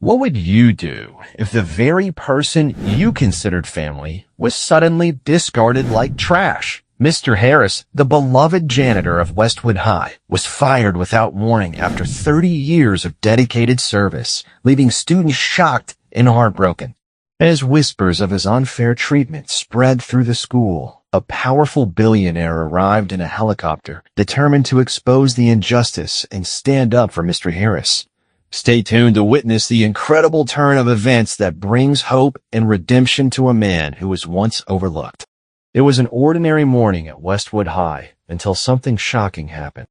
What would you do if the very person you considered family was suddenly discarded like trash? Mr. Harris, the beloved janitor of Westwood High, was fired without warning after 30 years of dedicated service, leaving students shocked and heartbroken. As whispers of his unfair treatment spread through the school, a powerful billionaire arrived in a helicopter, determined to expose the injustice and stand up for Mr. Harris. Stay tuned to witness the incredible turn of events that brings hope and redemption to a man who was once overlooked. It was an ordinary morning at Westwood High until something shocking happened.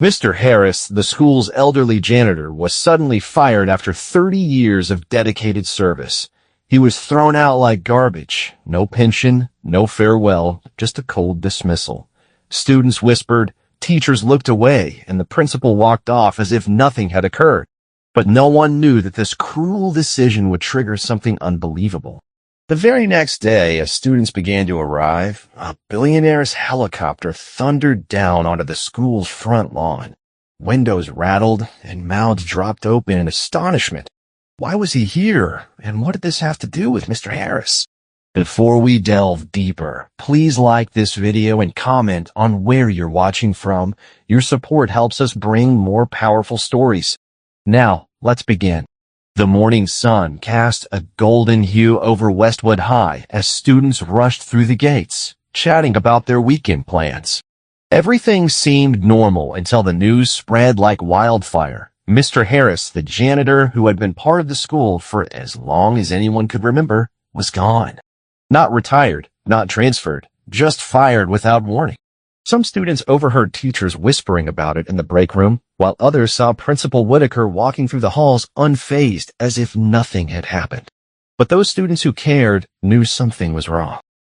Mr. Harris, the school's elderly janitor, was suddenly fired after 30 years of dedicated service. He was thrown out like garbage. No pension, no farewell, just a cold dismissal. Students whispered, teachers looked away, and the principal walked off as if nothing had occurred. But no one knew that this cruel decision would trigger something unbelievable. The very next day, as students began to arrive, a billionaire's helicopter thundered down onto the school's front lawn. Windows rattled and mouths dropped open in astonishment. Why was he here, and what did this have to do with Mr. Harris? Before we delve deeper, please like this video and comment on where you're watching from. Your support helps us bring more powerful stories. Now, let's begin. The morning sun cast a golden hue over Westwood High as students rushed through the gates, chatting about their weekend plans. Everything seemed normal until the news spread like wildfire. Mr. Harris, the janitor who had been part of the school for as long as anyone could remember, was gone. Not retired, not transferred, just fired without warning. Some students overheard teachers whispering about it in the break room, while others saw Principal Whitaker walking through the halls unfazed as if nothing had happened. But those students who cared knew something was wrong.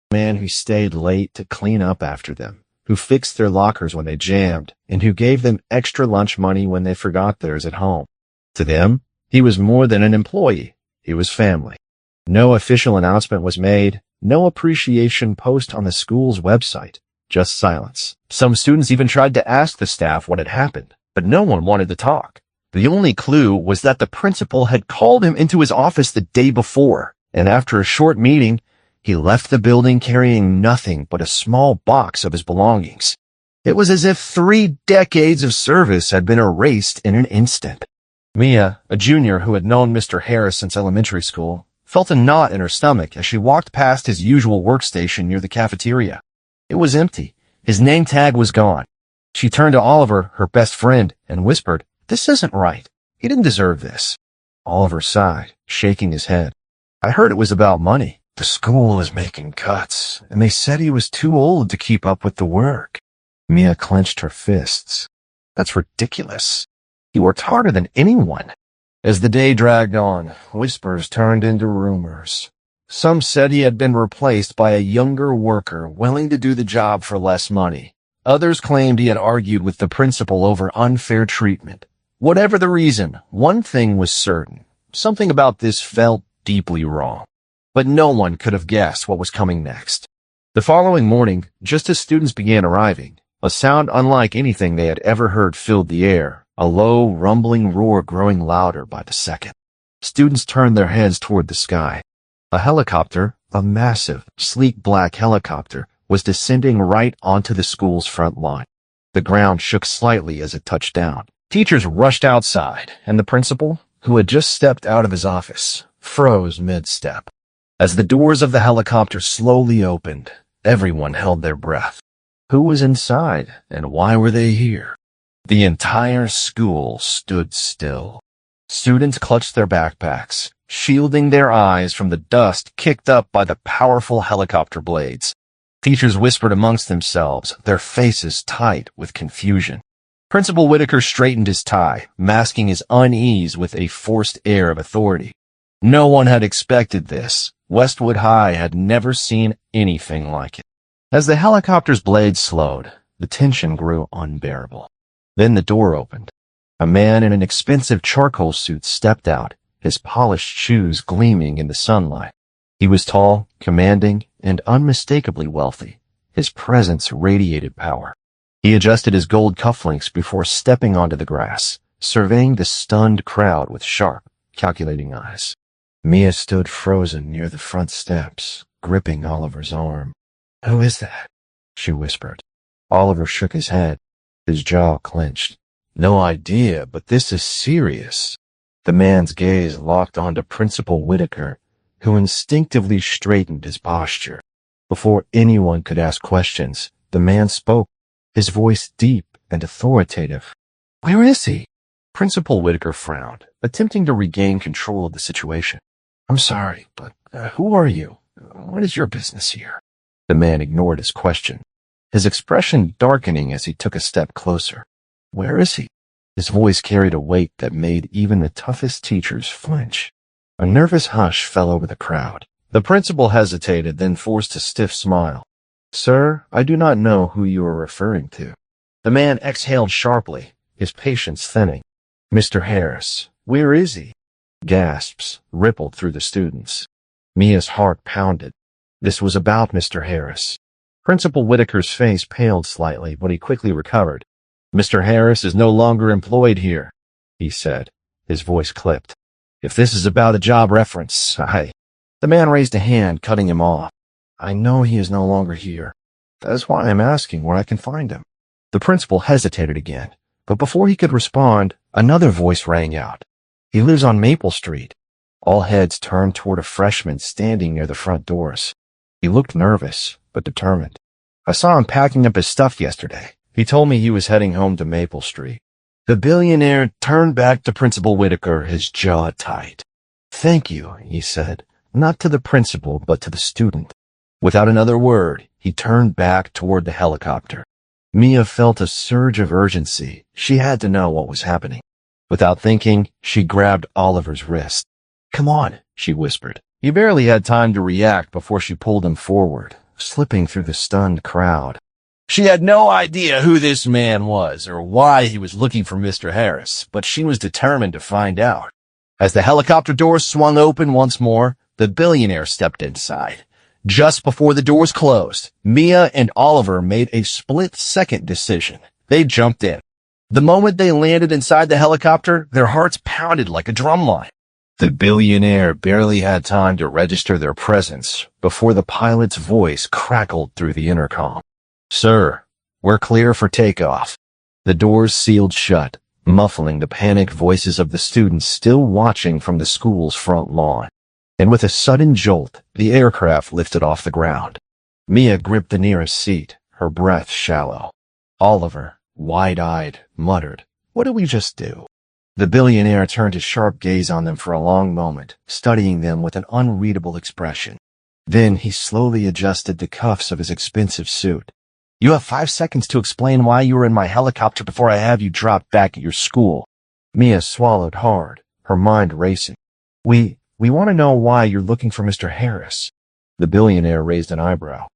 A man who stayed late to clean up after them, who fixed their lockers when they jammed, and who gave them extra lunch money when they forgot theirs at home. To them, he was more than an employee. He was family. No official announcement was made, no appreciation post on the school's website. Just silence. Some students even tried to ask the staff what had happened, but no one wanted to talk. The only clue was that the principal had called him into his office the day before, and after a short meeting, he left the building carrying nothing but a small box of his belongings. It was as if 3 decades of service had been erased in an instant. Mia, a junior who had known Mr. Harris since elementary school, felt a knot in her stomach as she walked past his usual workstation near the cafeteria. It was empty. His name tag was gone. She turned to Oliver, her best friend, and whispered, "This isn't right. He didn't deserve this." Oliver sighed, shaking his head. "I heard it was about money. The school is making cuts, and they said he was too old to keep up with the work." Mia clenched her fists. "That's ridiculous. He worked harder than anyone." As the day dragged on, whispers turned into rumors. Some said he had been replaced by a younger worker willing to do the job for less money. Others claimed he had argued with the principal over unfair treatment. Whatever the reason, one thing was certain. Something about this felt deeply wrong. But no one could have guessed what was coming next. The following morning, just as students began arriving, a sound unlike anything they had ever heard filled the air, a low, rumbling roar growing louder by the second. Students turned their heads toward the sky. A helicopter, a massive, sleek black helicopter, was descending right onto the school's front lawn. The ground shook slightly as it touched down. Teachers rushed outside, and the principal, who had just stepped out of his office, froze mid-step. As the doors of the helicopter slowly opened, everyone held their breath. Who was inside, and why were they here? The entire school stood still. Students clutched their backpacks, shielding their eyes from the dust kicked up by the powerful helicopter blades. Teachers whispered amongst themselves, their faces tight with confusion. Principal Whitaker straightened his tie, masking his unease with a forced air of authority. No one had expected this. Westwood High had never seen anything like it. As the helicopter's blades slowed, the tension grew unbearable. Then the door opened. A man in an expensive charcoal suit stepped out, his polished shoes gleaming in the sunlight. He was tall, commanding, and unmistakably wealthy. His presence radiated power. He adjusted his gold cufflinks before stepping onto the grass, surveying the stunned crowd with sharp, calculating eyes. Mia stood frozen near the front steps, gripping Oliver's arm. "Who is that?" she whispered. Oliver shook his head. His jaw clenched. "No idea, but this is serious." The man's gaze locked onto Principal Whitaker, who instinctively straightened his posture. Before anyone could ask questions, the man spoke, his voice deep and authoritative. "Where is he?" Principal Whitaker frowned, attempting to regain control of the situation. "I'm sorry, but who are you? What is your business here?" The man ignored his question, his expression darkening as he took a step closer. "Where is he?" His voice carried a weight that made even the toughest teachers flinch. A nervous hush fell over the crowd. The principal hesitated, then forced a stiff smile. "Sir, I do not know who you are referring to." The man exhaled sharply, his patience thinning. "Mr. Harris, where is he?" Gasps rippled through the students. Mia's heart pounded. This was about Mr. Harris. Principal Whitaker's face paled slightly, but he quickly recovered. "Mr. Harris is no longer employed here," he said, his voice clipped. "If this is about a job reference, The man raised a hand, cutting him off. "I know he is no longer here. That is why I am asking where I can find him." The principal hesitated again, but before he could respond, another voice rang out. "He lives on Maple Street." All heads turned toward a freshman standing near the front doors. He looked nervous, but determined. "I saw him packing up his stuff yesterday. He told me he was heading home to Maple Street." The billionaire turned back to Principal Whitaker, his jaw tight. "Thank you," he said, not to the principal, but to the student. Without another word, he turned back toward the helicopter. Mia felt a surge of urgency. She had to know what was happening. Without thinking, she grabbed Oliver's wrist. "Come on," she whispered. He barely had time to react before she pulled him forward, slipping through the stunned crowd. She had no idea who this man was or why he was looking for Mr. Harris, but she was determined to find out. As the helicopter doors swung open once more, the billionaire stepped inside. Just before the doors closed, Mia and Oliver made a split-second decision. They jumped in. The moment they landed inside the helicopter, their hearts pounded like a drumline. The billionaire barely had time to register their presence before the pilot's voice crackled through the intercom. "Sir, we're clear for takeoff." The doors sealed shut, muffling the panicked voices of the students still watching from the school's front lawn. And with a sudden jolt, the aircraft lifted off the ground. Mia gripped the nearest seat, her breath shallow. Oliver, wide-eyed, muttered, "What did we just do?" The billionaire turned his sharp gaze on them for a long moment, studying them with an unreadable expression. Then he slowly adjusted the cuffs of his expensive suit. "You have 5 seconds to explain why you were in my helicopter before I have you dropped back at your school." Mia swallowed hard, her mind racing. We want to know why you're looking for Mr. Harris." The billionaire raised an eyebrow.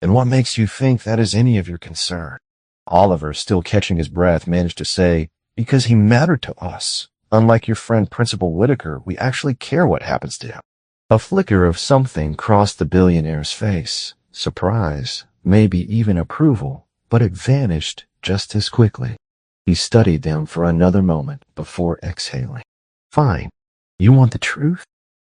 "And what makes you think that is any of your concern?" Oliver, still catching his breath, managed to say, "Because he mattered to us. Unlike your friend Principal Whitaker, we actually care what happens to him." A flicker of something crossed the billionaire's face. Surprise, maybe even approval, but it vanished just as quickly. He studied them for another moment before exhaling. "Fine. You want the truth?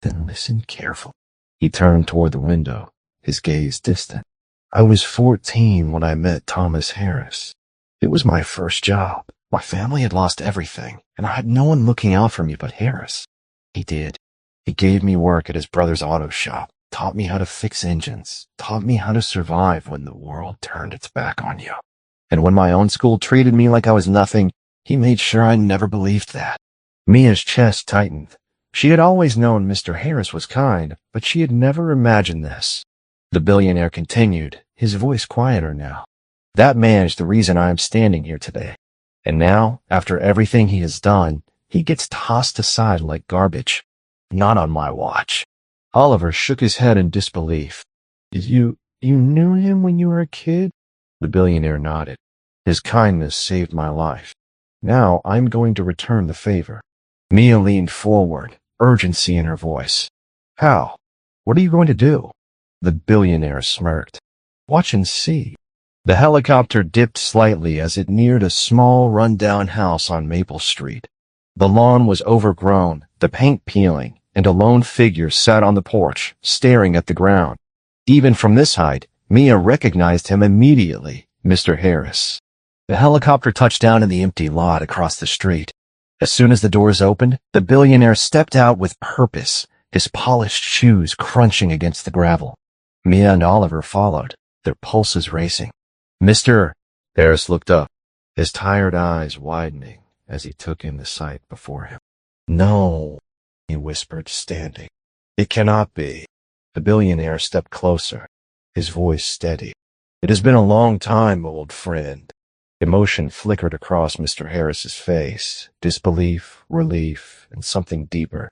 Then listen carefully." He turned toward the window, his gaze distant. "I was 14 when I met Thomas Harris. It was my first job. My family had lost everything, and I had no one looking out for me but Harris. He did. He gave me work at his brother's auto shop, taught me how to fix engines, taught me how to survive when the world turned its back on you. And when my own school treated me like I was nothing, he made sure I never believed that." Mia's chest tightened. She had always known Mr. Harris was kind, but she had never imagined this. The billionaire continued, his voice quieter now. "That man is the reason I am standing here today. And now, after everything he has done, he gets tossed aside like garbage. Not on my watch." Oliver shook his head in disbelief. You knew him when you were a kid?" The billionaire nodded. "His kindness saved my life. Now I'm going to return the favor." Mia leaned forward, urgency in her voice. "How? What are you going to do?" The billionaire smirked. "Watch and see." The helicopter dipped slightly as it neared a small, run-down house on Maple Street. The lawn was overgrown, the paint peeling, and a lone figure sat on the porch, staring at the ground. Even from this height, Mia recognized him immediately, Mr. Harris. The helicopter touched down in the empty lot across the street. As soon as the doors opened, the billionaire stepped out with purpose, his polished shoes crunching against the gravel. Mia and Oliver followed, their pulses racing. Mr. Harris looked up, his tired eyes widening as he took in the sight before him. No, he whispered, standing. It cannot be. The billionaire stepped closer, his voice steady. It has been a long time, old friend. Emotion flickered across Mr. Harris's face, disbelief, relief, and something deeper.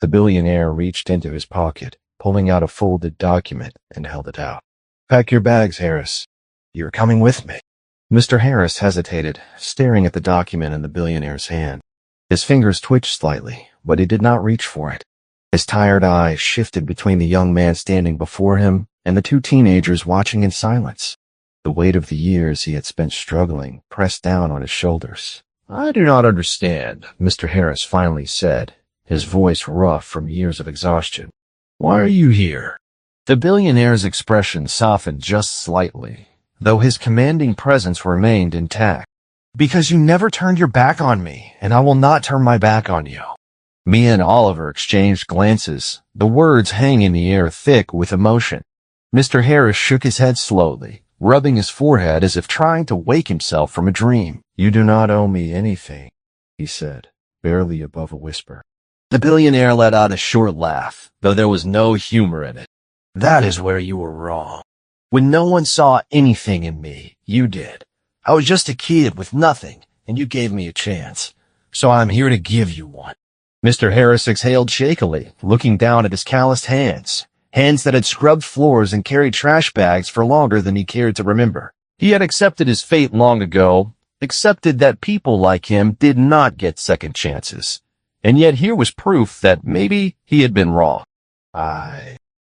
The billionaire reached into his pocket, pulling out a folded document, and held it out. Pack your bags, Harris. You're coming with me. Mr. Harris hesitated, staring at the document in the billionaire's hand. His fingers twitched slightly, but he did not reach for it. His tired eyes shifted between the young man standing before him and the two teenagers watching in silence. The weight of the years he had spent struggling pressed down on his shoulders. I do not understand, Mr. Harris finally said, his voice rough from years of exhaustion. Why are you here? The billionaire's expression softened just slightly, though his commanding presence remained intact. Because you never turned your back on me, and I will not turn my back on you. Mia and Oliver exchanged glances, the words hanging in the air thick with emotion. Mr. Harris shook his head slowly, rubbing his forehead as if trying to wake himself from a dream. You do not owe me anything, he said, barely above a whisper. The billionaire let out a short laugh, though there was no humor in it. That is where you were wrong. When no one saw anything in me, you did. I was just a kid with nothing, and you gave me a chance. So I'm here to give you one. Mr. Harris exhaled shakily, looking down at his calloused hands that had scrubbed floors and carried trash bags for longer than he cared to remember. He had accepted his fate long ago, accepted that people like him did not get second chances. And yet here was proof that maybe he had been wrong.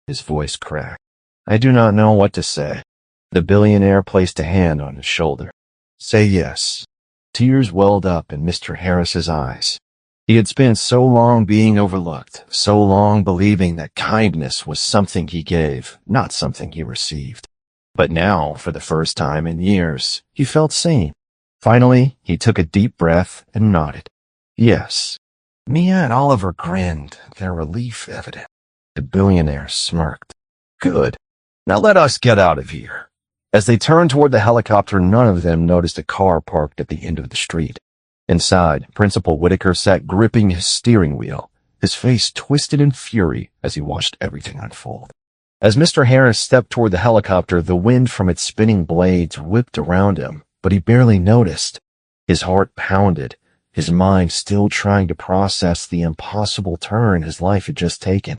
His voice cracked. I do not know what to say. The billionaire placed a hand on his shoulder. Say yes. Tears welled up in Mr. Harris's eyes. He had spent so long being overlooked, so long believing that kindness was something he gave, not something he received. But now, for the first time in years, he felt seen. Finally, he took a deep breath and nodded. Yes. Mia and Oliver grinned, their relief evident. The billionaire smirked. Good. Now let us get out of here. As they turned toward the helicopter, none of them noticed a car parked at the end of the street. Inside, Principal Whitaker sat gripping his steering wheel, his face twisted in fury as he watched everything unfold. As Mr. Harris stepped toward the helicopter, the wind from its spinning blades whipped around him, but he barely noticed. His heart pounded, his mind still trying to process the impossible turn his life had just taken.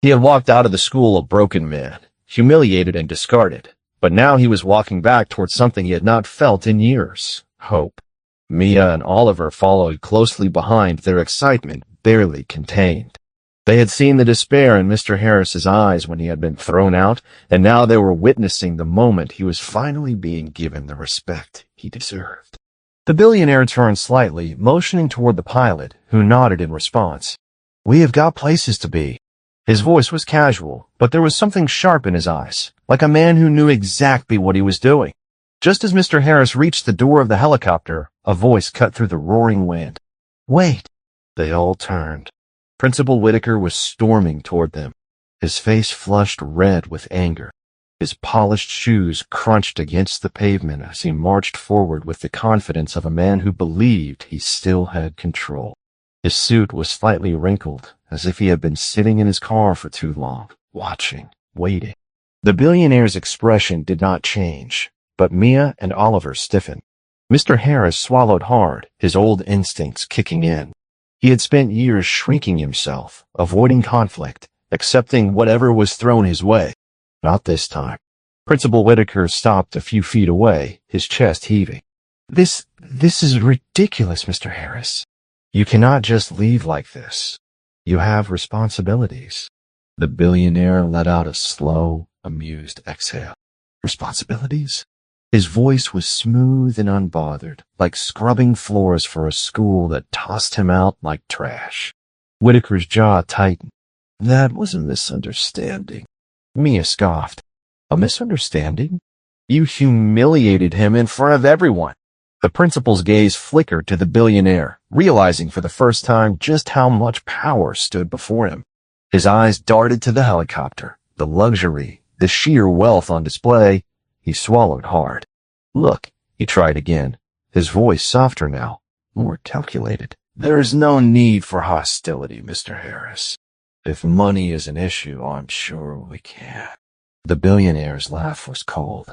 He had walked out of the school a broken man, humiliated and discarded, but now he was walking back towards something he had not felt in years, hope. Mia and Oliver followed closely behind, their excitement barely contained. They had seen the despair in Mr. Harris's eyes when he had been thrown out, and now they were witnessing the moment he was finally being given the respect he deserved. The billionaire turned slightly, motioning toward the pilot, who nodded in response. We have got places to be. His voice was casual, but there was something sharp in his eyes, like a man who knew exactly what he was doing. Just as Mr. Harris reached the door of the helicopter, a voice cut through the roaring wind. Wait! They all turned. Principal Whitaker was storming toward them, his face flushed red with anger. His polished shoes crunched against the pavement as he marched forward with the confidence of a man who believed he still had control. His suit was slightly wrinkled, as if he had been sitting in his car for too long, watching, waiting. The billionaire's expression did not change, but Mia and Oliver stiffened. Mr. Harris swallowed hard, his old instincts kicking in. He had spent years shrinking himself, avoiding conflict, accepting whatever was thrown his way. Not this time. Principal Whitaker stopped a few feet away, his chest heaving. This is ridiculous, Mr. Harris. You cannot just leave like this. You have responsibilities. The billionaire let out a slow, amused exhale. Responsibilities? His voice was smooth and unbothered, like scrubbing floors for a school that tossed him out like trash. Whitaker's jaw tightened. That was a misunderstanding. Mia scoffed. A misunderstanding? You humiliated him in front of everyone. The principal's gaze flickered to the billionaire, realizing for the first time just how much power stood before him. His eyes darted to the helicopter, the luxury, the sheer wealth on display. He swallowed hard. Look, he tried again, his voice softer now, more calculated. There is no need for hostility, Mr. Harris. If money is an issue, I'm sure we can. The billionaire's laugh was cold.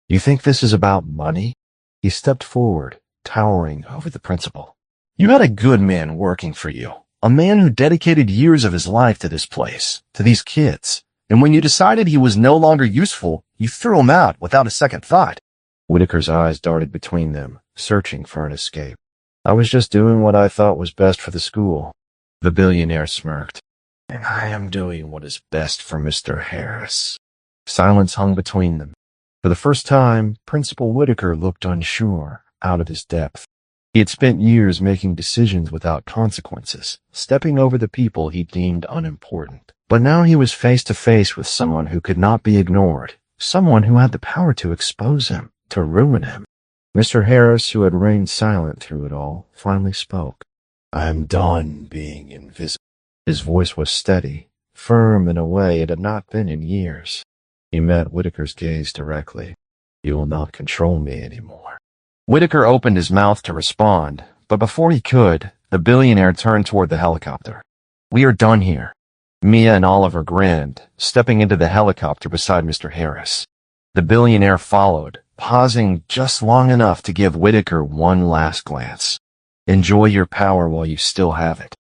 You think this is about money? He stepped forward, towering over the principal. You had a good man working for you, a man who dedicated years of his life to this place, to these kids. And when you decided he was no longer useful, you threw him out without a second thought. Whitaker's eyes darted between them, searching for an escape. I was just doing what I thought was best for the school. The billionaire smirked. And I am doing what is best for Mr. Harris. Silence hung between them. For the first time, Principal Whitaker looked unsure, out of his depth. He had spent years making decisions without consequences, stepping over the people he deemed unimportant. But now he was face to face with someone who could not be ignored, someone who had the power to expose him, to ruin him. Mr. Harris, who had reigned silent through it all, finally spoke. I am done being invisible. His voice was steady, firm in a way it had not been in years. He met Whitaker's gaze directly. You will not control me anymore. Whitaker opened his mouth to respond, but before he could, the billionaire turned toward the helicopter. We are done here. Mia and Oliver grinned, stepping into the helicopter beside Mr. Harris. The billionaire followed, pausing just long enough to give Whitaker one last glance. Enjoy your power while you still have it.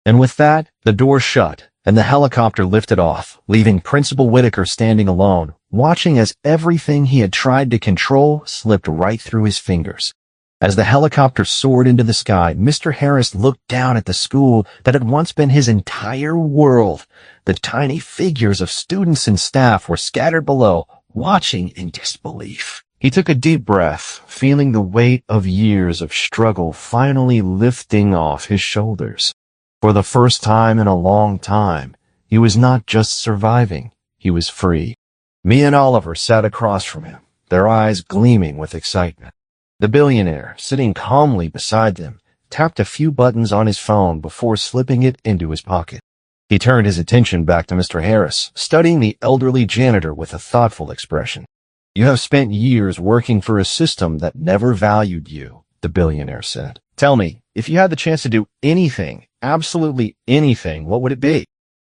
And with that, the door shut, and the helicopter lifted off, leaving Principal Whitaker standing alone, watching as everything he had tried to control slipped right through his fingers. As the helicopter soared into the sky, Mr. Harris looked down at the school that had once been his entire world. The tiny figures of students and staff were scattered below, watching in disbelief. He took a deep breath, feeling the weight of years of struggle finally lifting off his shoulders. For the first time in a long time, he was not just surviving, he was free. Mia and Oliver sat across from him, their eyes gleaming with excitement. The billionaire, sitting calmly beside them, tapped a few buttons on his phone before slipping it into his pocket. He turned his attention back to Mr. Harris, studying the elderly janitor with a thoughtful expression. You have spent years working for a system that never valued you, the billionaire said. Tell me, if you had the chance to do anything, absolutely anything, what would it be?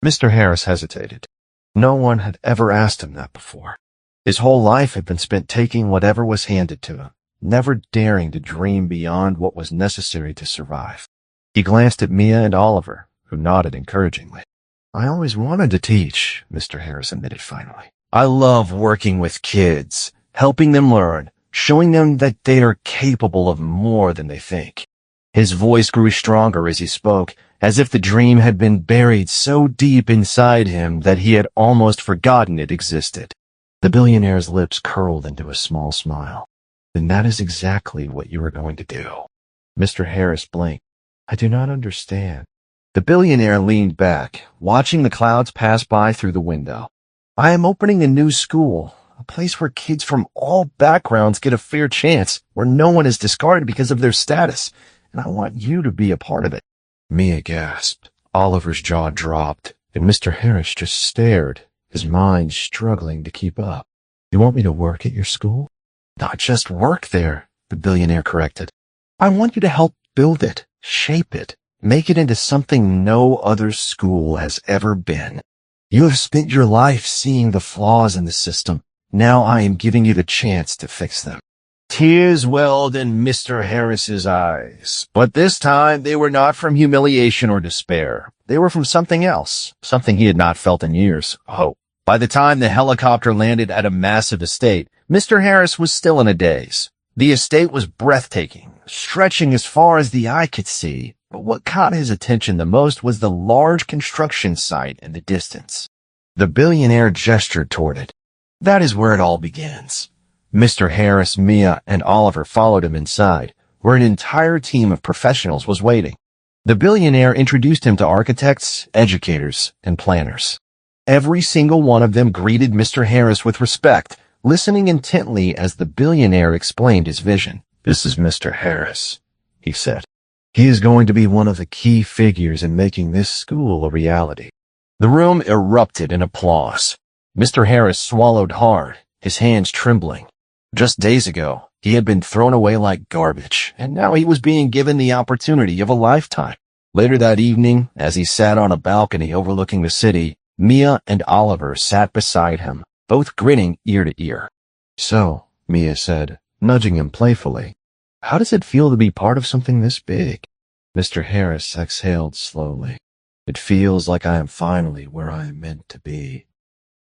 Mr. Harris hesitated. No one had ever asked him that before. His whole life had been spent taking whatever was handed to him, never daring to dream beyond what was necessary to survive. He glanced at Mia and Oliver, who nodded encouragingly. I always wanted to teach, Mr. Harris admitted finally. I love working with kids, helping them learn, showing them that they are capable of more than they think. His voice grew stronger as he spoke, as if the dream had been buried so deep inside him that he had almost forgotten it existed. The billionaire's lips curled into a small smile. Then that is exactly what you are going to do. Mr. Harris blinked. I do not understand. The billionaire leaned back, watching the clouds pass by through the window. I am opening a new school, a place where kids from all backgrounds get a fair chance, where no one is discarded because of their status, and I want you to be a part of it. Mia gasped. Oliver's jaw dropped, and Mr. Harris just stared, his mind struggling to keep up. You want me to work at your school? Not just work there, the billionaire corrected. I want you to help build it, shape it, make it into something no other school has ever been. You have spent your life seeing the flaws in the system. Now I am giving you the chance to fix them. Tears welled in Mr. Harris's eyes, but this time they were not from humiliation or despair. They were from something else, something he had not felt in years, hope. By the time the helicopter landed at a massive estate, Mr. Harris was still in a daze. The estate was breathtaking, stretching as far as the eye could see, but what caught his attention the most was the large construction site in the distance. The billionaire gestured toward it. That is where it all begins. Mr. Harris, Mia, and Oliver followed him inside, where an entire team of professionals was waiting. The billionaire introduced him to architects, educators, and planners. Every single one of them greeted Mr. Harris with respect, listening intently as the billionaire explained his vision. "This is Mr. Harris," he said. "He is going to be one of the key figures in making this school a reality." The room erupted in applause. Mr. Harris swallowed hard, his hands trembling. Just days ago, he had been thrown away like garbage, and now he was being given the opportunity of a lifetime. Later that evening, as he sat on a balcony overlooking the city, Mia and Oliver sat beside him, both grinning ear to ear. "So," Mia said, nudging him playfully, "how does it feel to be part of something this big?" Mr. Harris exhaled slowly. "It feels like I am finally where I am meant to be."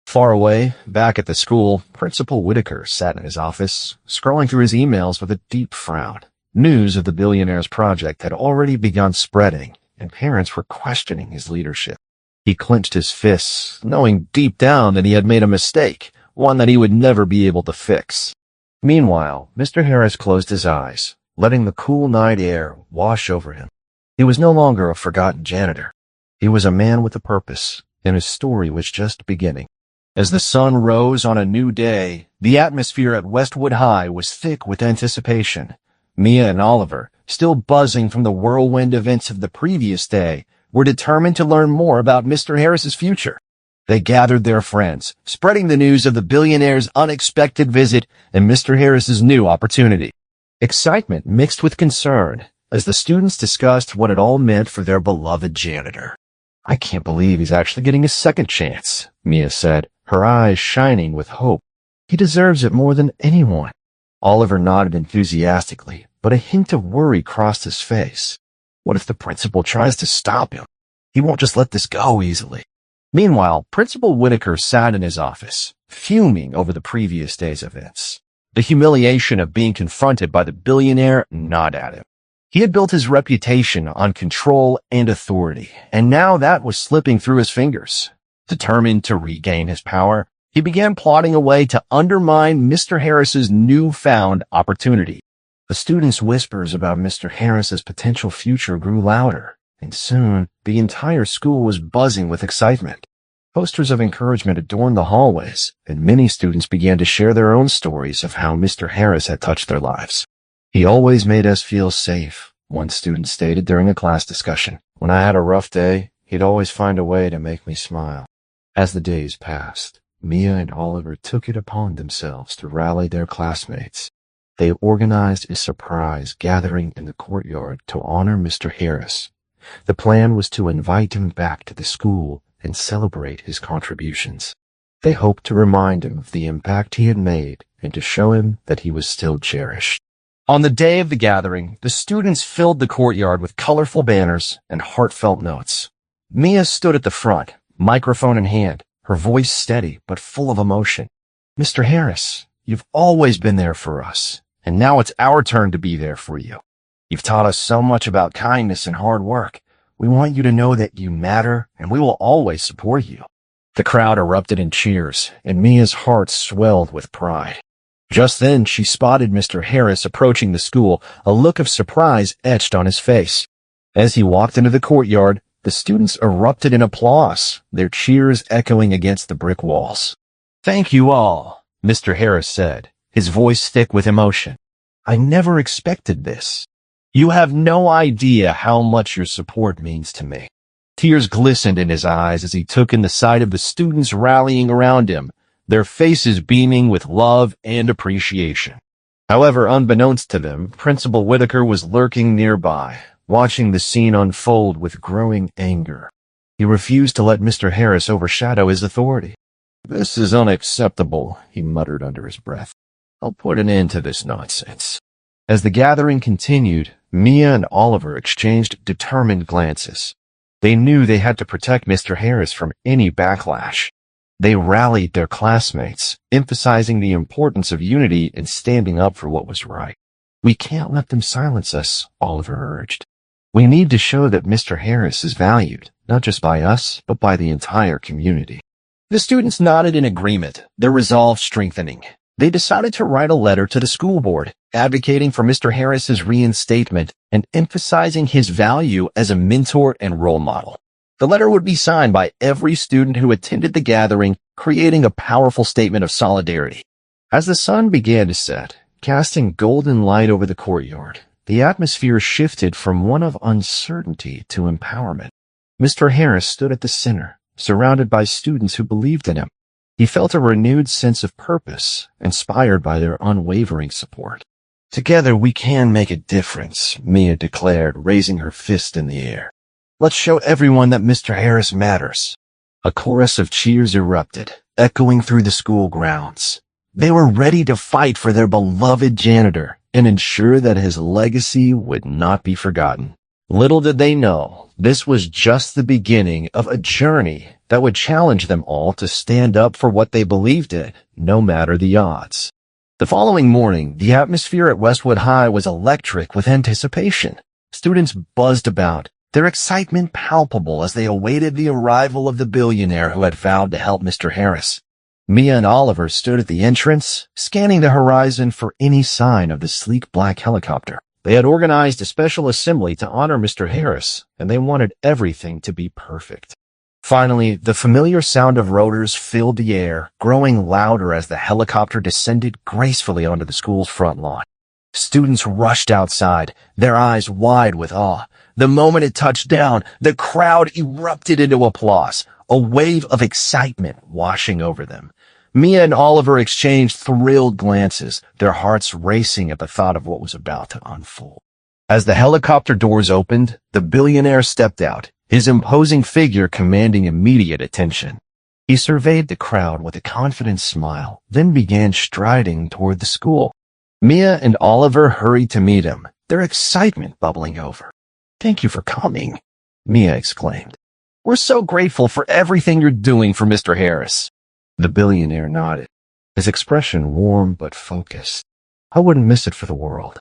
Far away, back at the school, Principal Whitaker sat in his office, scrolling through his emails with a deep frown. News of the billionaire's project had already begun spreading, and parents were questioning his leadership. He clenched his fists, knowing deep down that he had made a mistake, one that he would never be able to fix. Meanwhile, Mr. Harris closed his eyes, letting the cool night air wash over him. He was no longer a forgotten janitor. He was a man with a purpose, and his story was just beginning. As the sun rose on a new day, the atmosphere at Westwood High was thick with anticipation. Mia and Oliver, still buzzing from the whirlwind events of the previous day, were determined to learn more about Mr. Harris's future. They gathered their friends, spreading the news of the billionaire's unexpected visit and Mr. Harris's new opportunity. Excitement mixed with concern as the students discussed what it all meant for their beloved janitor. "I can't believe he's actually getting a second chance," Mia said, her eyes shining with hope. "He deserves it more than anyone." Oliver nodded enthusiastically, but a hint of worry crossed his face. What if the principal tries to stop him? He won't just let this go easily. Meanwhile, Principal Whitaker sat in his office, fuming over the previous day's events. The humiliation of being confronted by the billionaire gnawed at him. He had built his reputation on control and authority, and now that was slipping through his fingers. Determined to regain his power, he began plotting a way to undermine Mr. Harris's newfound opportunity. The students' whispers about Mr. Harris's potential future grew louder, and soon the entire school was buzzing with excitement. Posters of encouragement adorned the hallways, and many students began to share their own stories of how Mr. Harris had touched their lives. "He always made us feel safe," one student stated during a class discussion. "When I had a rough day, he'd always find a way to make me smile." As the days passed, Mia and Oliver took it upon themselves to rally their classmates. They organized a surprise gathering in the courtyard to honor Mr. Harris. The plan was to invite him back to the school and celebrate his contributions. They hoped to remind him of the impact he had made and to show him that he was still cherished. On the day of the gathering, the students filled the courtyard with colorful banners and heartfelt notes. Mia stood at the front, microphone in hand, her voice steady but full of emotion. "Mr. Harris, you've always been there for us, and now it's our turn to be there for you. You've taught us so much about kindness and hard work. We want you to know that you matter, and we will always support you." The crowd erupted in cheers, and Mia's heart swelled with pride. Just then, she spotted Mr. Harris approaching the school, a look of surprise etched on his face. As he walked into the courtyard, the students erupted in applause, their cheers echoing against the brick walls. "Thank you all," Mr. Harris said, his voice thick with emotion. "I never expected this. You have no idea how much your support means to me." Tears glistened in his eyes as he took in the sight of the students rallying around him, their faces beaming with love and appreciation. However, unbeknownst to them, Principal Whitaker was lurking nearby, watching the scene unfold with growing anger. He refused to let Mr. Harris overshadow his authority. "This is unacceptable," he muttered under his breath. "I'll put an end to this nonsense." As the gathering continued, Mia and Oliver exchanged determined glances. They knew they had to protect Mr. Harris from any backlash. They rallied their classmates, emphasizing the importance of unity and standing up for what was right. "We can't let them silence us," Oliver urged. "We need to show that Mr. Harris is valued, not just by us, but by the entire community." The students nodded in agreement, their resolve strengthening. They decided to write a letter to the school board, advocating for Mr. Harris's reinstatement and emphasizing his value as a mentor and role model. The letter would be signed by every student who attended the gathering, creating a powerful statement of solidarity. As the sun began to set, casting golden light over the courtyard, the atmosphere shifted from one of uncertainty to empowerment. Mr. Harris stood at the center, surrounded by students who believed in him. He felt a renewed sense of purpose, inspired by their unwavering support. "Together we can make a difference," Mia declared, raising her fist in the air. "Let's show everyone that Mr. Harris matters." A chorus of cheers erupted, echoing through the school grounds. They were ready to fight for their beloved janitor and ensure that his legacy would not be forgotten. Little did they know, this was just the beginning of a journey that would challenge them all to stand up for what they believed in, no matter the odds. The following morning, the atmosphere at Westwood High was electric with anticipation. Students buzzed about, their excitement palpable as they awaited the arrival of the billionaire who had vowed to help Mr. Harris. Mia and Oliver stood at the entrance, scanning the horizon for any sign of the sleek black helicopter. They had organized a special assembly to honor Mr. Harris, and they wanted everything to be perfect. Finally, the familiar sound of rotors filled the air, growing louder as the helicopter descended gracefully onto the school's front lawn. Students rushed outside, their eyes wide with awe. The moment it touched down, the crowd erupted into applause, a wave of excitement washing over them. Mia and Oliver exchanged thrilled glances, their hearts racing at the thought of what was about to unfold. As the helicopter doors opened, the billionaire stepped out, his imposing figure commanding immediate attention. He surveyed the crowd with a confident smile, then began striding toward the school. Mia and Oliver hurried to meet him, their excitement bubbling over. "Thank you for coming," Mia exclaimed. "We're so grateful for everything you're doing for Mr. Harris." The billionaire nodded, his expression warm but focused. "I wouldn't miss it for the world.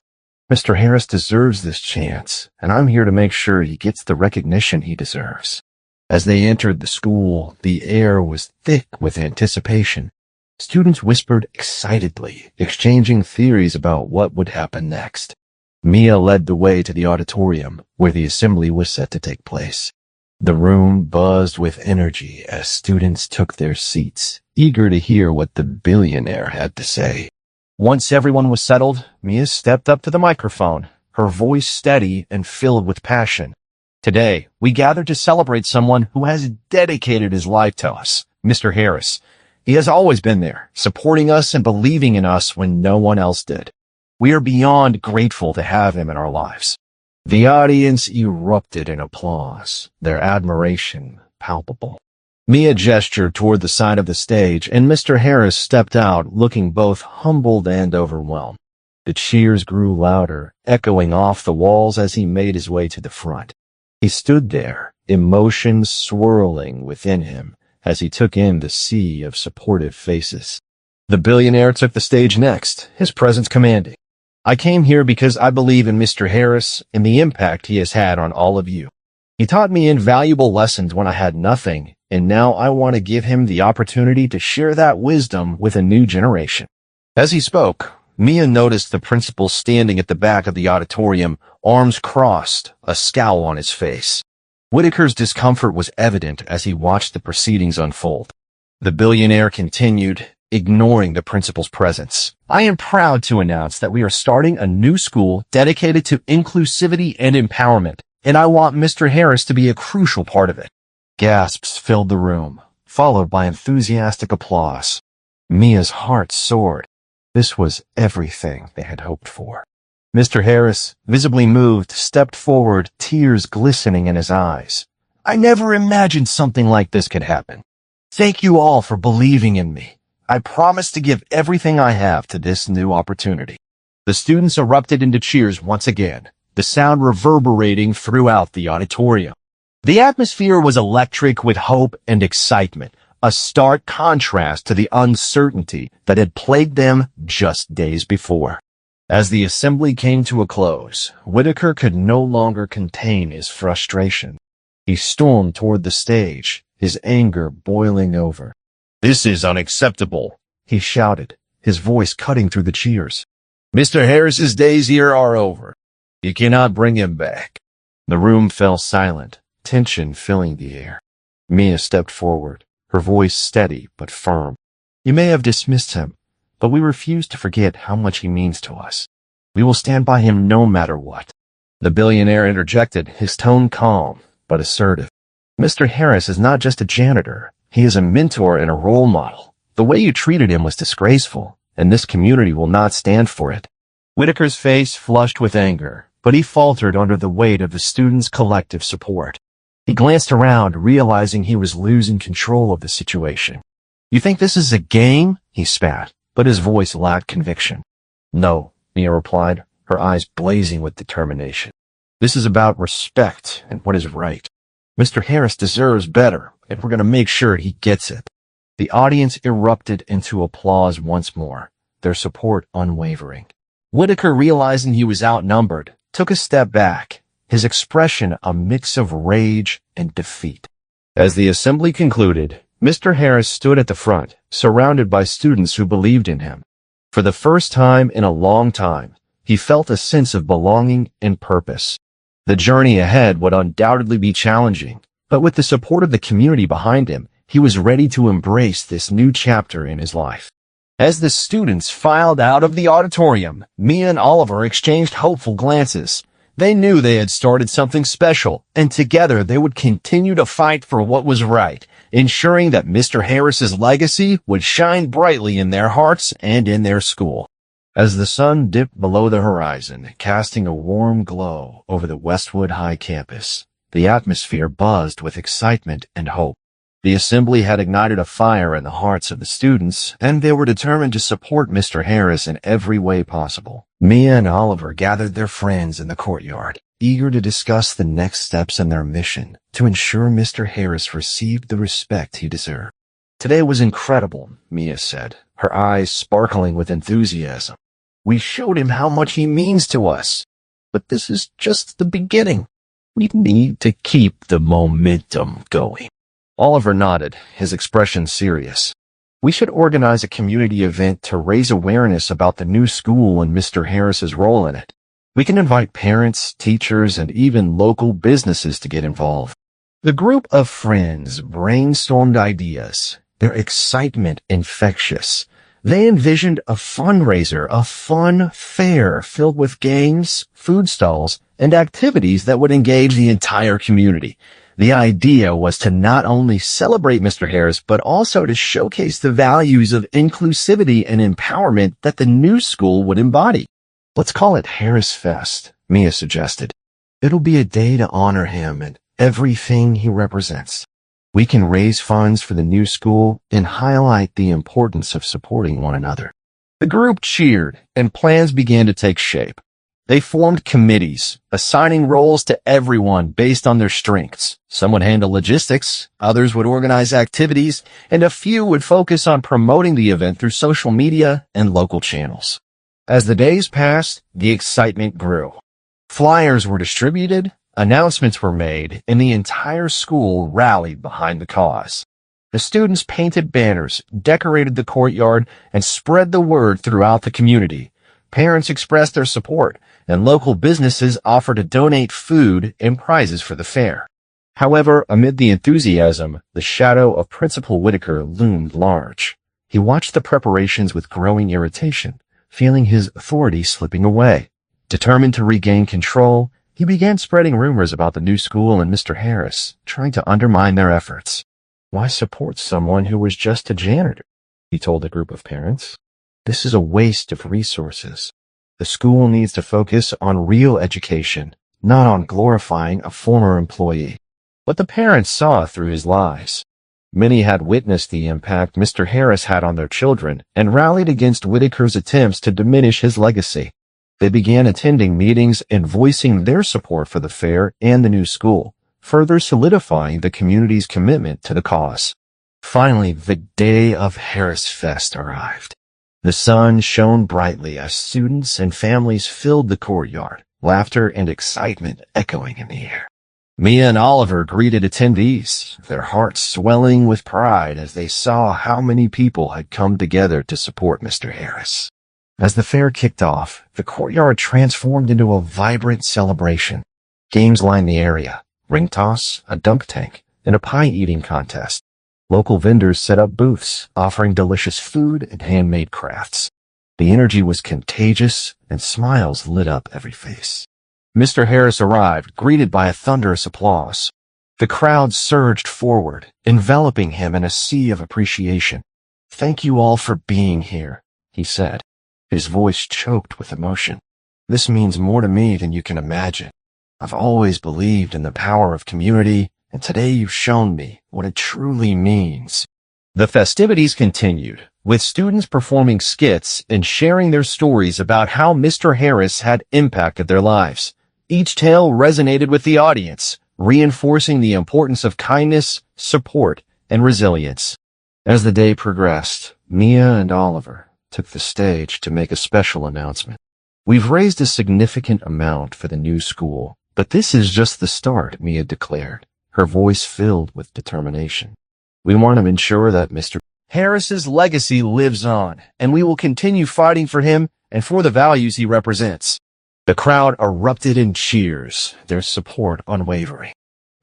Mr. Harris deserves this chance, and I'm here to make sure he gets the recognition he deserves." As they entered the school, the air was thick with anticipation. Students whispered excitedly, exchanging theories about what would happen next. Mia led the way to the auditorium, where the assembly was set to take place. The room buzzed with energy as students took their seats, eager to hear what the billionaire had to say. Once everyone was settled, Mia stepped up to the microphone, her voice steady and filled with passion. "Today, we gathered to celebrate someone who has dedicated his life to us, Mr. Harris. He has always been there, supporting us and believing in us when no one else did. We are beyond grateful to have him in our lives." The audience erupted in applause, their admiration palpable. Mia gestured toward the side of the stage, and Mr. Harris stepped out, looking both humbled and overwhelmed. The cheers grew louder, echoing off the walls as he made his way to the front. He stood there, emotions swirling within him as he took in the sea of supportive faces. The billionaire took the stage next, his presence commanding. "I came here because I believe in Mr. Harris and the impact he has had on all of you. He taught me invaluable lessons when I had nothing, and now I want to give him the opportunity to share that wisdom with a new generation." As he spoke, Mia noticed the principal standing at the back of the auditorium, arms crossed, a scowl on his face. Whitaker's discomfort was evident as he watched the proceedings unfold. The billionaire continued, ignoring the principal's presence. "I am proud to announce that we are starting a new school dedicated to inclusivity and empowerment, and I want Mr. Harris to be a crucial part of it." Gasps filled the room, followed by enthusiastic applause. Mia's heart soared. This was everything they had hoped for. Mr. Harris, visibly moved, stepped forward, tears glistening in his eyes. "I never imagined something like this could happen. Thank you all for believing in me. I promise to give everything I have to this new opportunity." The students erupted into cheers once again, the sound reverberating throughout the auditorium. The atmosphere was electric with hope and excitement, a stark contrast to the uncertainty that had plagued them just days before. As the assembly came to a close, Whitaker could no longer contain his frustration. He stormed toward the stage, his anger boiling over. "This is unacceptable," he shouted, his voice cutting through the cheers. Mr. Harris's days here are over. You cannot bring him back. The room fell silent, tension filling the air. Mia stepped forward, her voice steady but firm. You may have dismissed him, but we refuse to forget how much he means to us. We will stand by him no matter what. The billionaire interjected, his tone calm but assertive. Mr. Harris is not just a janitor. He is a mentor and a role model. The way you treated him was disgraceful, and this community will not stand for it. Whitaker's face flushed with anger, but he faltered under the weight of the students' collective support. He glanced around, realizing he was losing control of the situation. You think this is a game? He spat, but his voice lacked conviction. No, Mia replied, her eyes blazing with determination. This is about respect and what is right. Mr. Harris deserves better, and we're going to make sure he gets it. The audience erupted into applause once more, their support unwavering. Whitaker, realizing he was outnumbered, took a step back, his expression a mix of rage and defeat. As the assembly concluded, Mr. Harris stood at the front, surrounded by students who believed in him. For the first time in a long time, he felt a sense of belonging and purpose. The journey ahead would undoubtedly be challenging, but with the support of the community behind him, he was ready to embrace this new chapter in his life. As the students filed out of the auditorium, Mia and Oliver exchanged hopeful glances. They knew they had started something special, and together they would continue to fight for what was right, ensuring that Mr. Harris's legacy would shine brightly in their hearts and in their school. As the sun dipped below the horizon, casting a warm glow over the Westwood High campus, the atmosphere buzzed with excitement and hope. The assembly had ignited a fire in the hearts of the students, and they were determined to support Mr. Harris in every way possible. Mia and Oliver gathered their friends in the courtyard, eager to discuss the next steps in their mission to ensure Mr. Harris received the respect he deserved. Today was incredible, Mia said, her eyes sparkling with enthusiasm. We showed him how much he means to us. But this is just the beginning. We need to keep the momentum going. Oliver nodded, his expression serious. We should organize a community event to raise awareness about the new school and Mr. Harris's role in it. We can invite parents, teachers, and even local businesses to get involved. The group of friends brainstormed ideas, their excitement infectious. They envisioned a fundraiser, a fun fair filled with games, food stalls, and activities that would engage the entire community. The idea was to not only celebrate Mr. Harris, but also to showcase the values of inclusivity and empowerment that the new school would embody. Let's call it Harris Fest, Mia suggested. It'll be a day to honor him and everything he represents. We can raise funds for the new school and highlight the importance of supporting one another. The group cheered, and plans began to take shape. They formed committees, assigning roles to everyone based on their strengths. Some would handle logistics, others would organize activities, and a few would focus on promoting the event through social media and local channels. As the days passed, the excitement grew. Flyers were distributed, announcements were made, and the entire school rallied behind the cause. The students painted banners, decorated the courtyard, and spread the word throughout the community. Parents expressed their support, and local businesses offered to donate food and prizes for the fair. However, amid the enthusiasm, the shadow of Principal Whitaker loomed large. He watched the preparations with growing irritation, feeling his authority slipping away. Determined to regain control, he began spreading rumors about the new school and Mr. Harris, trying to undermine their efforts. Why support someone who was just a janitor? He told a group of parents. This is a waste of resources. The school needs to focus on real education, not on glorifying a former employee. But the parents saw through his lies. Many had witnessed the impact Mr. Harris had on their children and rallied against Whitaker's attempts to diminish his legacy. They began attending meetings and voicing their support for the fair and the new school, further solidifying the community's commitment to the cause. Finally, the day of Harris Fest arrived. The sun shone brightly as students and families filled the courtyard, laughter and excitement echoing in the air. Mia and Oliver greeted attendees, their hearts swelling with pride as they saw how many people had come together to support Mr. Harris. As the fair kicked off, the courtyard transformed into a vibrant celebration. Games lined the area: ring toss, a dunk tank, and a pie-eating contest. Local vendors set up booths, offering delicious food and handmade crafts. The energy was contagious, and smiles lit up every face. Mr. Harris arrived, greeted by a thunderous applause. The crowd surged forward, enveloping him in a sea of appreciation. "Thank you all for being here," he said, his voice choked with emotion. "This means more to me than you can imagine. I've always believed in the power of community, and today you've shown me what it truly means." The festivities continued, with students performing skits and sharing their stories about how Mr. Harris had impacted their lives. Each tale resonated with the audience, reinforcing the importance of kindness, support, and resilience. As the day progressed, Mia and Oliver took the stage to make a special announcement. "We've raised a significant amount for the new school, but this is just the start," Mia declared, her voice filled with determination. "We want to ensure that Mr. Harris's legacy lives on, and we will continue fighting for him and for the values he represents." The crowd erupted in cheers, their support unwavering.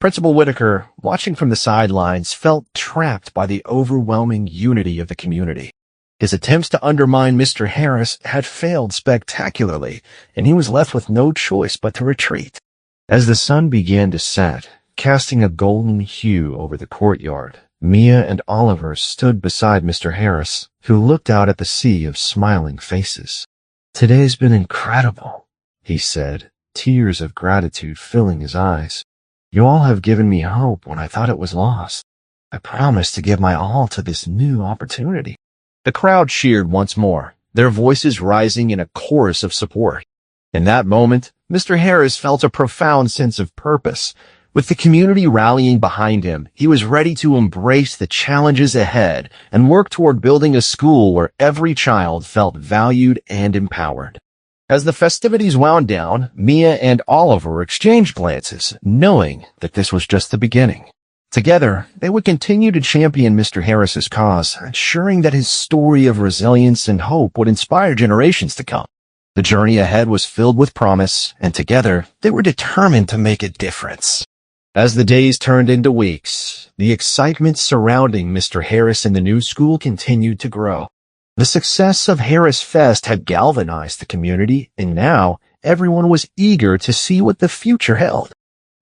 Principal Whitaker, watching from the sidelines, felt trapped by the overwhelming unity of the community. His attempts to undermine Mr. Harris had failed spectacularly, and he was left with no choice but to retreat. As the sun began to set, casting a golden hue over the courtyard, Mia and Oliver stood beside Mr. Harris, who looked out at the sea of smiling faces. "Today's been incredible," he said, tears of gratitude filling his eyes. "You all have given me hope when I thought it was lost. I promise to give my all to this new opportunity." The crowd cheered once more, their voices rising in a chorus of support. In that moment, Mr. Harris felt a profound sense of purpose. With the community rallying behind him, he was ready to embrace the challenges ahead and work toward building a school where every child felt valued and empowered. As the festivities wound down, Mia and Oliver exchanged glances, knowing that this was just the beginning. Together, they would continue to champion Mr. Harris's cause, ensuring that his story of resilience and hope would inspire generations to come. The journey ahead was filled with promise, and together, they were determined to make a difference. As the days turned into weeks, the excitement surrounding Mr. Harris and the new school continued to grow. The success of Harris Fest had galvanized the community, and now everyone was eager to see what the future held.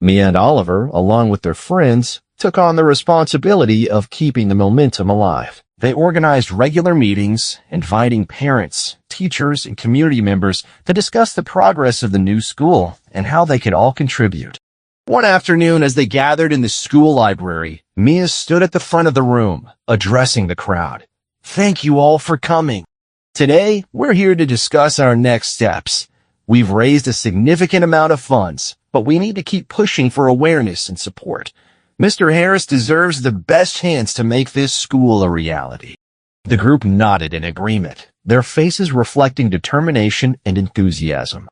Mia and Oliver, along with their friends, took on the responsibility of keeping the momentum alive. They organized regular meetings, inviting parents, teachers, and community members to discuss the progress of the new school and how they could all contribute. One afternoon, as they gathered in the school library, Mia stood at the front of the room, addressing the crowd. "Thank you all for coming. Today, we're here to discuss our next steps. We've raised a significant amount of funds, but we need to keep pushing for awareness and support. Mr. Harris deserves the best chance to make this school a reality." The group nodded in agreement, their faces reflecting determination and enthusiasm.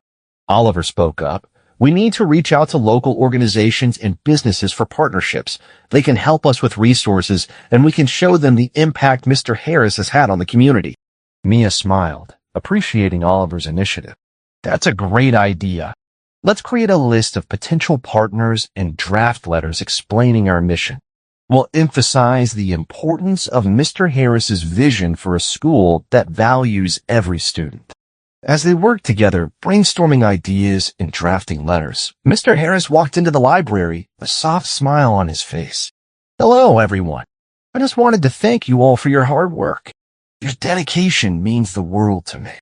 Oliver spoke up. "We need to reach out to local organizations and businesses for partnerships. They can help us with resources, and we can show them the impact Mr. Harris has had on the community." Mia smiled, appreciating Oliver's initiative. "That's a great idea. Let's create a list of potential partners and draft letters explaining our mission. We'll emphasize the importance of Mr. Harris's vision for a school that values every student." As they worked together, brainstorming ideas and drafting letters, Mr. Harris walked into the library, a soft smile on his face. "Hello, everyone. I just wanted to thank you all for your hard work. Your dedication means the world to me."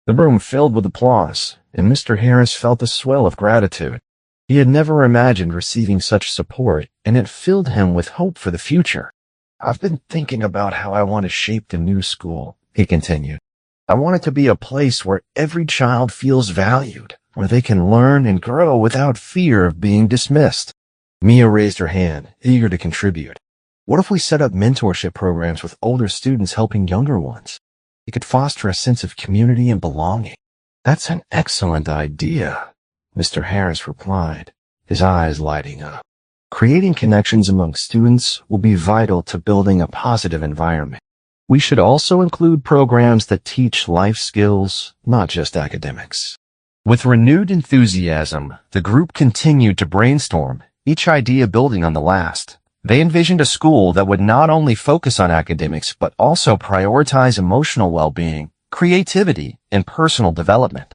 The room filled with applause, and Mr. Harris felt a swell of gratitude. He had never imagined receiving such support, and it filled him with hope for the future. "I've been thinking about how I want to shape the new school," he continued. "I want it to be a place where every child feels valued, where they can learn and grow without fear of being dismissed." Mia raised her hand, eager to contribute. "What if we set up mentorship programs with older students helping younger ones? It could foster a sense of community and belonging." "That's an excellent idea," Mr. Harris replied, his eyes lighting up. Creating connections among students will be vital to building a positive environment. We should also include programs that teach life skills, not just academics. With renewed enthusiasm, the group continued to brainstorm, each idea building on the last. They envisioned a school that would not only focus on academics, but also prioritize emotional well-being, creativity, and personal development.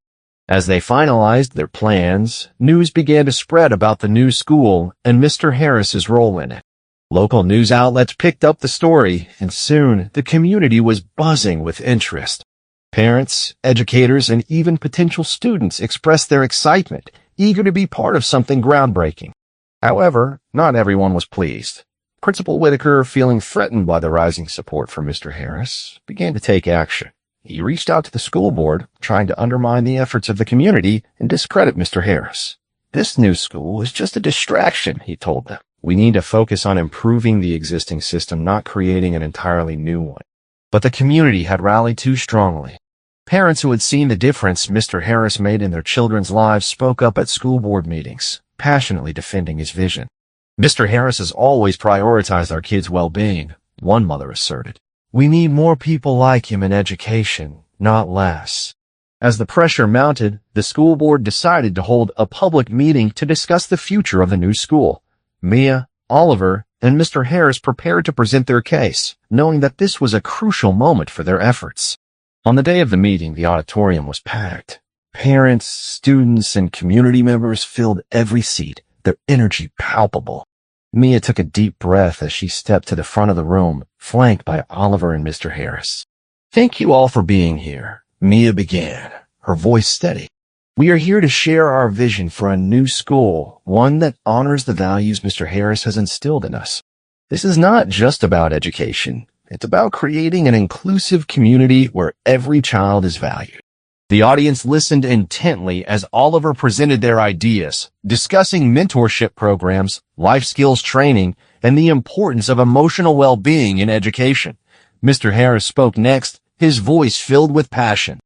As they finalized their plans, news began to spread about the new school and Mr. Harris's role in it. Local news outlets picked up the story, and soon the community was buzzing with interest. Parents, educators, and even potential students expressed their excitement, eager to be part of something groundbreaking. However, not everyone was pleased. Principal Whitaker, feeling threatened by the rising support for Mr. Harris, began to take action. He reached out to the school board, trying to undermine the efforts of the community and discredit Mr. Harris. This new school is just a distraction, he told them. We need to focus on improving the existing system, not creating an entirely new one. But the community had rallied too strongly. Parents who had seen the difference Mr. Harris made in their children's lives spoke up at school board meetings, passionately defending his vision. Mr. Harris has always prioritized our kids' well-being, one mother asserted. We need more people like him in education, not less. As the pressure mounted, the school board decided to hold a public meeting to discuss the future of the new school. Mia, Oliver, and Mr. Harris prepared to present their case, knowing that this was a crucial moment for their efforts. On the day of the meeting, the auditorium was packed. Parents, students, and community members filled every seat, their energy palpable. Mia took a deep breath as she stepped to the front of the room, flanked by Oliver and Mr. Harris. Thank you all for being here, Mia began, her voice steady. We are here to share our vision for a new school, one that honors the values Mr. Harris has instilled in us. This is not just about education. It's about creating an inclusive community where every child is valued. The audience listened intently as Oliver presented their ideas, discussing mentorship programs, life skills training, and the importance of emotional well-being in education. Mr. Harris spoke next, his voice filled with passion.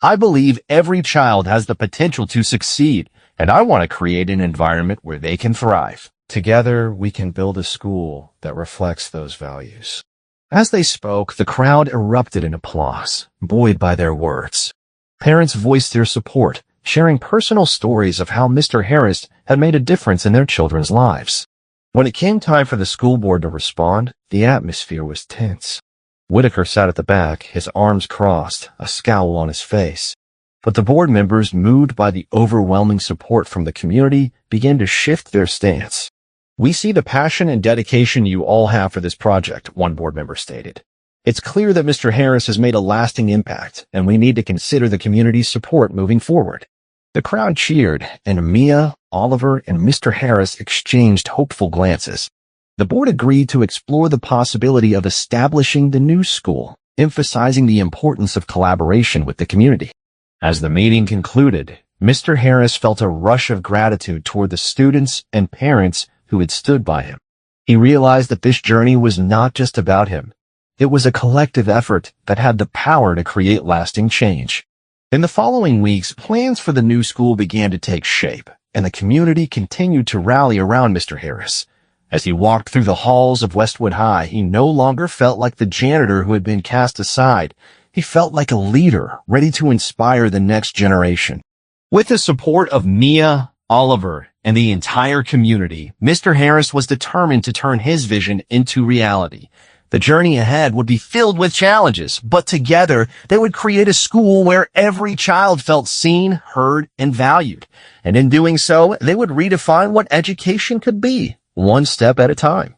I believe every child has the potential to succeed, and I want to create an environment where they can thrive. Together, we can build a school that reflects those values. As they spoke, the crowd erupted in applause, buoyed by their words. Parents voiced their support, sharing personal stories of how Mr. Harris had made a difference in their children's lives. When it came time for the school board to respond, the atmosphere was tense. Whitaker sat at the back, his arms crossed, a scowl on his face. But the board members, moved by the overwhelming support from the community, began to shift their stance. We see the passion and dedication you all have for this project, one board member stated. It's clear that Mr. Harris has made a lasting impact, and we need to consider the community's support moving forward. The crowd cheered, and Mia, Oliver, and Mr. Harris exchanged hopeful glances. The board agreed to explore the possibility of establishing the new school, emphasizing the importance of collaboration with the community. As the meeting concluded, Mr. Harris felt a rush of gratitude toward the students and parents who had stood by him. He realized that this journey was not just about him. It was a collective effort that had the power to create lasting change. In the following weeks, plans for the new school began to take shape, and the community continued to rally around Mr. Harris. As he walked through the halls of Westwood High, he no longer felt like the janitor who had been cast aside. He felt like a leader, ready to inspire the next generation. With the support of Mia, Oliver, and the entire community, Mr. Harris was determined to turn his vision into reality. The journey ahead would be filled with challenges, but together they would create a school where every child felt seen, heard, and valued. And in doing so, they would redefine what education could be, one step at a time.